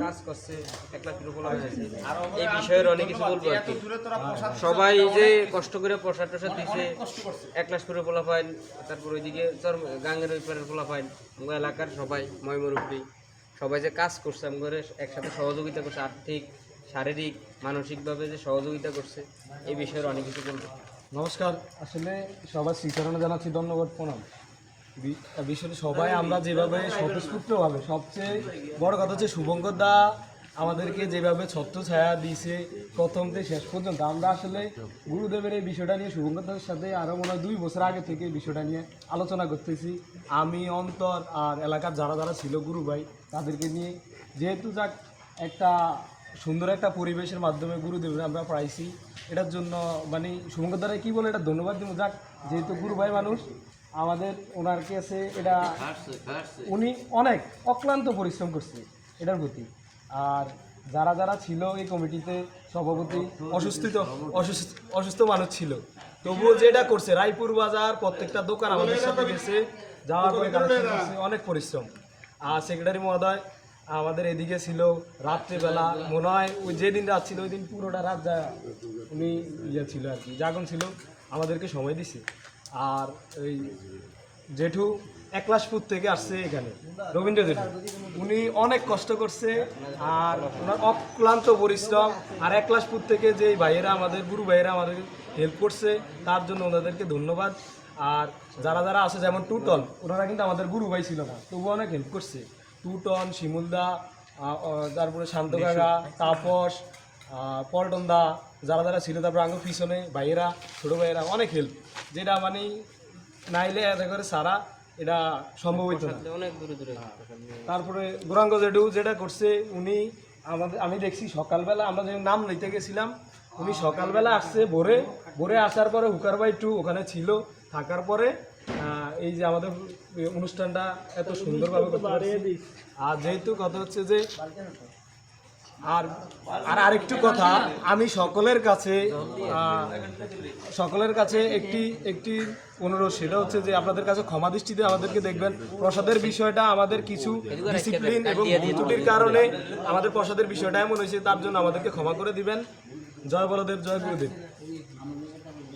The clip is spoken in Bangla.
কাজ করছে 1 লাখ পোলা হয়েছে এই বিষয়ের অনেক কিছু বলবো আর কি। সবাই যে কষ্ট করে প্রসাদ টসাদ দিছে 1 লাখ করে পোলা পাইন, তারপর ওইদিকে গাঙ্গের ওই পারের পোলা পাইন, আমার এলাকার সবাই ময়মুরব্বী সবাই যে কাজ করছে আমাদের একসাথে সহযোগিতা করছে, আর্থিক শারীরিক মানসিকভাবে যে সহযোগিতা করছে এই বিষয়ের অনেক কিছু বলবো। নমস্কার, আসলে সবার শ্রীচরণে জানাচ্ছি ধন্যবাদ প্রণাম। বিষয়টা সবাই আমরা যেভাবে স্বতঃস্ফূর্তভাবে, সবচেয়ে বড় কথা হচ্ছে শুভঙ্কর দা আমাদেরকে যেভাবে ছত্র ছায়া দিয়েছে প্রথম থেকে শেষ পর্যন্ত, আমরা আসলে গুরুদেবের এই বিষয়টা নিয়ে শুভঙ্কর দার সাথে আরও মনে হয় 2 বছর আগে থেকে এই বিষয়টা নিয়ে আলোচনা করতেছি। আমি অন্তর আর এলাকার যারা যারা ছিল গুরু ভাই তাদেরকে নিয়ে, যেহেতু যাক একটা সুন্দর একটা পরিবেশের মাধ্যমে গুরুদেবের আমরা পাইছি, এটার জন্য মানে শুভঙ্কর দ্বারা কী বলে এটা ধন্যবাদ দিব। যাক, যেহেতু গুরু ভাই মানুষ আমাদের, ওনার কাছে এটা উনি অনেক অক্লান্ত পরিশ্রম করছে এটার প্রতি। আর যারা যারা ছিল এই কমিটিতে, সভাপতি অসুস্থ মানুষ ছিল, তবুও যেটা করছে রায়পুর বাজার প্রত্যেকটা দোকান আমাদের সাথে গেছে, যাওয়ার পরে অনেক পরিশ্রম। আর সেক্রেটারি মহোদয় আমাদের এদিকে ছিল রাত্রেবেলা, মনে হয় ওই যেদিন রাত ছিল ওই দিন পুরোটা রাত যা উনি ছিল আর কি, জাগরণ ছিল, আমাদেরকে সময় দিছে। আর ওই জেঠু একলাশপুর থেকে আসছে এখানে, রবীন্দ্র জেঠু, উনি অনেক কষ্ট করছে আর ওনার অক্লান্ত পরিশ্রম। আর একলাশপুর থেকে যে ভাইয়েরা আমাদের গুরু ভাইয়েরা আমাদের হেল্প করছে তার জন্য ওনাদেরকে ধন্যবাদ। আর যারা যারা আছে যেমন টুটন, ওনারা কিন্তু আমাদের গুরু ভাই ছিল না, তবুও অনেক হেল্প করছে। টুটন, শিমুলদা, তারপরে শান্ত কাকা, তাপস, পল্টন দা, যারা যারা ছিল, তারপরে আঙ্গুর পিছনে ভাইয়েরা, ছোটো ভাইয়েরা অনেক হেল্প, যেটা মানে নাইলে এত করে সারা এটা সম্ভব হইতো না। অনেক দূরে দূরে। তারপরে গৌরাঙ্গ জেডু যেটা করছে, উনি আমাদের, আমি দেখছি সকালবেলা আমরা যখন নাম নিতে গেছিলাম, উনি সকালবেলা আসছে ভোরে, ভোরে আসার পরে হুকারবাই 2 ওখানে ছিল, থাকার পরে এই যে আমাদের অনুষ্ঠানটা এত সুন্দরভাবে করতে পারছি। আর যেহেতু কথা হচ্ছে যে আর আরেকটু কথা, আমি সকলের কাছে একটি অনুরোধ, সেটা হচ্ছে যে আপনাদের কাছে ক্ষমা দৃষ্টিতে আমাদেরকে দেখবেন। প্রসাদের বিষয়টা আমাদের কিছু ডিসিপ্লিন এবং ত্রুটির কারণে আমাদের প্রসাদের বিষয়টা এমন হয়েছে, তার জন্য আমাদেরকে ক্ষমা করে দিবেন। জয় বলদেব, জয় গুরুদেব।